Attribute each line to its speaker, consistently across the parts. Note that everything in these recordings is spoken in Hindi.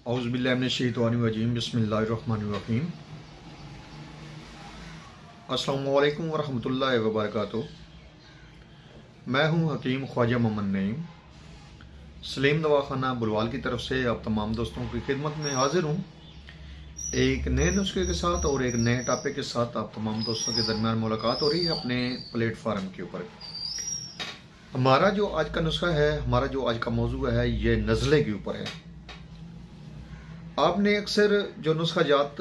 Speaker 1: औज़ुबिल्लाहि मिनश्शैतानिर्रजीम बिस्मिल्लाहिर्रहमानिर्रहीम। अस्सलामु अलैकुम वरहमतुल्लाहि वबरकातुहू। मैं हूं हकीम ख्वाजा मोहम्मद नईम, सलीम दवाखाना बुलवाल की तरफ से आप तमाम दोस्तों की खिदमत में हाजिर हूं, एक नए नुस्खे के साथ और एक नए टॉपिक के साथ आप तमाम दोस्तों के दरमियान मुलाकात हो रही है अपने प्लेटफार्म के ऊपर। हमारा जो आज का नुस्खा है, हमारा जो आज का मौजू है, ये नज़ले के ऊपर है। आपने अक्सर जो नुस्खा जात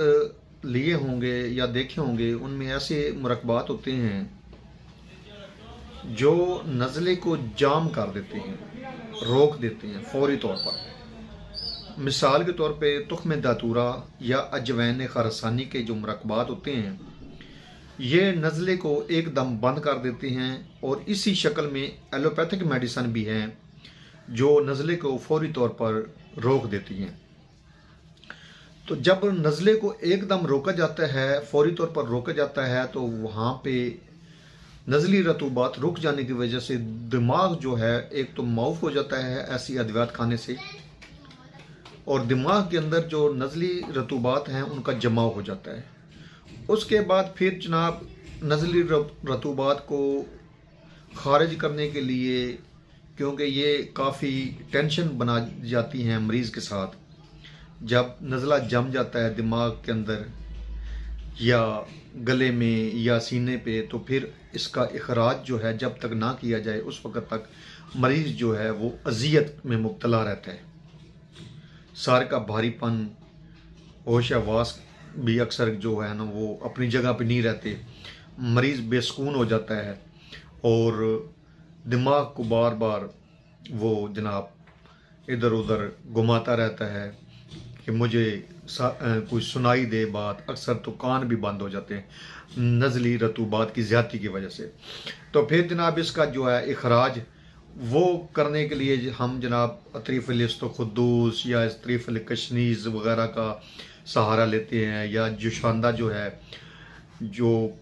Speaker 1: लिए होंगे या देखे होंगे, उनमें ऐसे मुरक्बात होते हैं जो नज़ले को जाम कर देते हैं, रोक देते हैं फौरी तौर पर। मिसाल के तौर पे तुख्म दातूरा या अजवैन खरसानी के जो मुरक्बात होते हैं, ये नज़ले को एकदम बंद कर देते हैं। और इसी शक्ल में एलोपैथिक मेडिसिन भी हैं जो नज़ले को फौरी तौर पर रोक देती हैं। तो जब नज़ले को एकदम रोका जाता है, फौरी तौर पर रोका जाता है, तो वहाँ पे नज़ली रतूबात रुक जाने की वजह से दिमाग जो है एक तो माऊफ हो जाता है ऐसी अद्वियात खाने से, और दिमाग के अंदर जो नज़ली रतूबात हैं उनका जमाव हो जाता है। उसके बाद फिर जनाब नज़ली रतूबात को खारिज करने के लिए, क्योंकि ये काफ़ी टेंशन बना जाती हैं मरीज़ के साथ, जब नज़ला जम जाता है दिमाग के अंदर या गले में या सीने पे, तो फिर इसका इखराज जो है जब तक ना किया जाए उस वक़्त तक मरीज़ जो है वो अज़ियत में मुब्तला रहता है। सार का भारीपन, होश हवास भी अक्सर जो है ना वो अपनी जगह पे नहीं रहते, मरीज़ बेसुकून हो जाता है और दिमाग को बार बार वो जनाब इधर उधर घुमाता रहता है कि मुझे कुछ सुनाई दे बात। अक्सर तो कान भी बंद हो जाते हैं नज़ली रतूबात की ज़्यादती की वजह से। तो फिर जनाब इसका जो है इखराज वो करने के लिए हम जनाब अतरीफ़ुल इस्तख़ुद्दूस या अतरीफ़ुल कशनीज़ वगैरह का सहारा लेते हैं, या जोशांदा जो है जो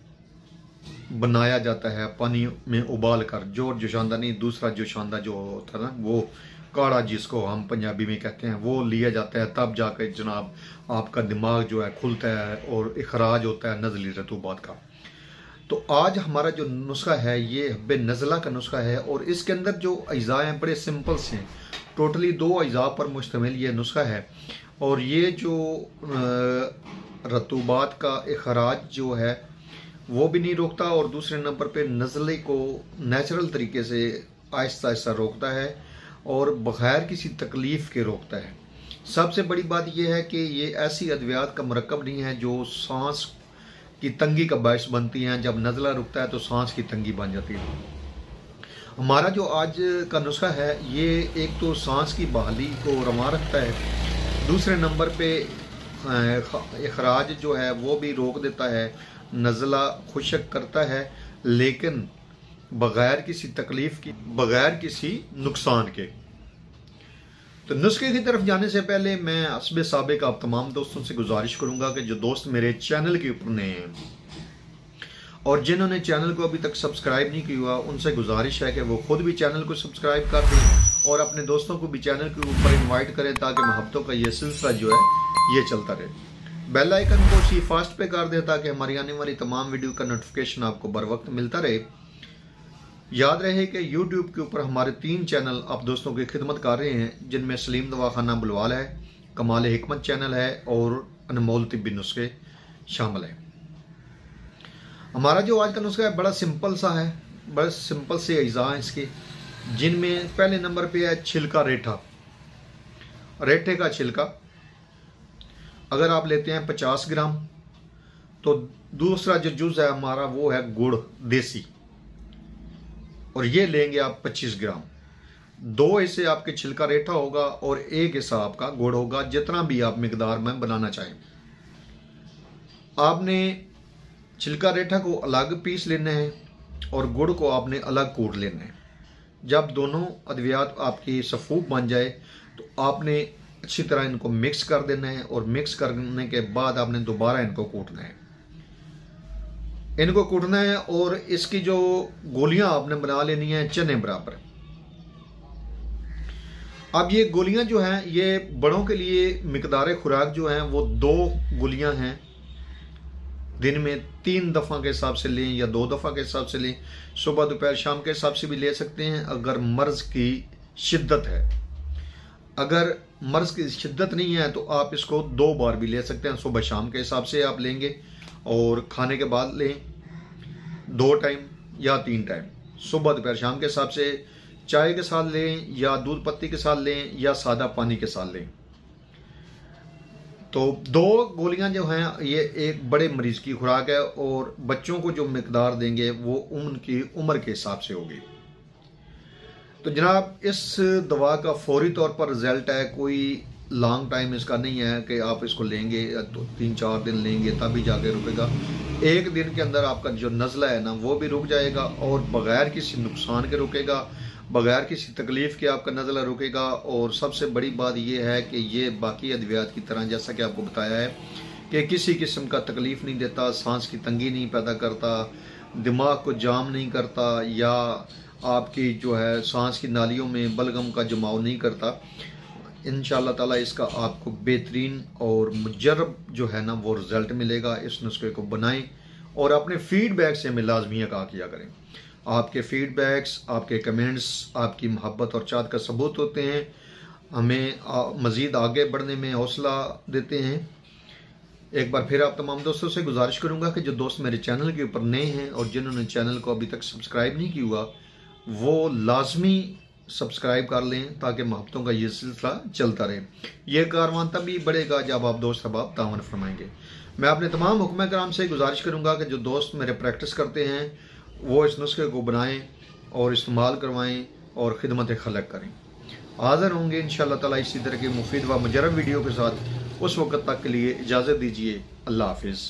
Speaker 1: बनाया जाता है पानी में उबाल कर, जो जोशांदा नहीं, दूसरा जोशांदा जो होता है ना, वो काढ़ा जिसको हम पंजाबी में कहते हैं, वो लिया जाता है। तब जाकर जनाब आपका दिमाग जो है खुलता है और इखराज होता है नज़ली रतूबात का। तो आज हमारा जो नुस्खा है ये हब्बे नज़ला का नुस्खा है, और इसके अंदर जो अज्जा हैं बड़े सिंपल से हैं। टोटली 2 अज्जा पर मुश्तमिल ये नुस्खा है, और ये जो रतूबात का इखराज जो है वो भी नहीं रोकता, और दूसरे नंबर पे नज़ले को नेचुरल तरीके से आहिस्ता आहिस्ता रोकता है और बग़ैर किसी तकलीफ़ के रोकता है। सबसे बड़ी बात यह है कि ये ऐसी अद्वियात का मरकब नहीं है जो सांस की तंगी का बायस बनती हैं। जब नज़ला रुकता है तो सांस की तंगी बन जाती है। हमारा जो आज का नुस्खा है ये एक तो सांस की बहाली को रवा रखता है, दूसरे नंबर पे इखराज जो है वो भी रोक देता है, नज़ला खुशक करता है, लेकिन बग़ैर किसी तकलीफ़ की, बग़ैर किसी नुकसान के। तो नुस्खे की तरफ जाने से पहले मैं हस्बे साबिक आप तमाम दोस्तों से गुजारिश करूंगा कि जो दोस्त मेरे चैनल के ऊपर नए हैं और जिन्होंने चैनल को अभी तक सब्सक्राइब नहीं किया हुआ, उनसे गुजारिश है कि वो खुद भी चैनल को सब्सक्राइब कर दें और अपने दोस्तों को भी चैनल के ऊपर इन्वाइट करें, ताकि मोहब्बतों का ये सिलसिला जो है ये चलता रहे। बेल आइकन को सी फास्ट पे कर दें ताकि हमारी आने वाली तमाम वीडियो का नोटिफिकेशन आपको बर वक्त मिलता रहे। याद रहे कि YouTube के ऊपर हमारे 3 चैनल आप दोस्तों की खिदमत कर रहे हैं, जिनमें सलीम दवाखाना बुलवाल है, कमाल हिकमत चैनल है और अनमोल तिब्बी नुस्खे शामिल है। हमारा जो आज का नुस्खा है बड़ा सिंपल सा है, बड़े सिंपल से अज्जा हैं इसके, जिनमें पहले नंबर पे है छिलका रेठा। रेठे का छिलका अगर आप लेते हैं 50 ग्राम, तो दूसरा जो जुज़ है हमारा वो है गुड़ देसी, और ये लेंगे आप 25 ग्राम। 2 हिस्से आपके छिलका रेठा होगा और 1 हिस्सा आपका गुड़ होगा, जितना भी आप मिकदार में बनाना चाहें। आपने छिलका रेठा को अलग पीस लेना है और गुड़ को आपने अलग कूट लेना है। जब दोनों अद्वियात आपकी सफूफ बन जाए तो आपने अच्छी तरह इनको मिक्स कर देना है, और मिक्स करने के बाद आपने दोबारा इनको कूटना है। इनको कूटना है और इसकी जो गोलियां आपने बना लेनी है चने बराबर। अब ये गोलियां जो हैं ये बड़ों के लिए मिकदार खुराक जो है वो 2 गोलियां हैं, दिन में 3 दफ़ा के हिसाब से लें या 2 दफ़ा के हिसाब से लें, सुबह दोपहर शाम के हिसाब से भी ले सकते हैं। अगर मर्ज की शिद्दत है, अगर मर्ज की शिद्दत नहीं है तो आप इसको 2 बार भी ले सकते हैं, सुबह शाम के हिसाब से आप लेंगे और खाने के बाद लें 2 टाइम या 3 टाइम, सुबह दोपहर शाम के हिसाब से, चाय के साथ लें या दूध पत्ती के साथ लें या सादा पानी के साथ लें। तो 2 गोलियां जो हैं ये एक बड़े मरीज की खुराक है और बच्चों को जो मिकदार देंगे वो उनकी उम्र के हिसाब से होगी। तो जनाब इस दवा का फौरी तौर पर रिजल्ट है, कोई लॉन्ग टाइम इसका नहीं है कि आप इसको लेंगे तो 3-4 दिन लेंगे तभी जाके रुकेगा। 1 दिन के अंदर आपका जो नज़ला है ना वो भी रुक जाएगा और बगैर किसी नुकसान के रुकेगा, बगैर किसी तकलीफ़ के आपका नज़ला रुकेगा। और सबसे बड़ी बात यह है कि ये बाकी अद्वियात की तरह जैसा कि आपको बताया है कि किसी किस्म का तकलीफ़ नहीं देता, सांस की तंगी नहीं पैदा करता, दिमाग को जाम नहीं करता या आपकी जो है सांस की नालियों में बलगम का जमाव नहीं करता। इंशाअल्लाह ताला इसका आपको बेहतरीन और मुजर्रब जो है ना वो रिज़ल्ट मिलेगा। इस नुस्खे को बनाएं और अपने फीडबैक से हमें लाजमी आगाह किया करें। आपके फीडबैक्स, आपके कमेंट्स आपकी मोहब्बत और चाहत का सबूत होते हैं, हमें मज़ीद आगे बढ़ने में हौसला देते हैं। एक बार फिर आप तमाम दोस्तों से गुजारिश करूंगा कि जो दोस्त मेरे चैनल के ऊपर नए हैं और जिन्होंने चैनल को अभी तक सब्सक्राइब नहीं किया हुआ वो लाजमी सब्सक्राइब कर लें ताकि मोहब्बतों का ये सिलसिला चलता रहे। ये कारवां तभी बढ़ेगा जब आप दोस्त अहबाब तावन फरमाएंगे। मैं अपने तमाम हुक्म कराम से गुजारिश करूंगा कि जो दोस्त मेरे प्रैक्टिस करते हैं वो इस नुस्खे को बनाएं और इस्तेमाल करवाएं और खिदमत खलक करें। हाज़िर होंगे इंशाअल्लाह ताला इसी तरह के मुफीद व मुजर्रब वीडियो के साथ। उस वक्त तक के लिए इजाज़त दीजिए। अल्लाह हाफिज़।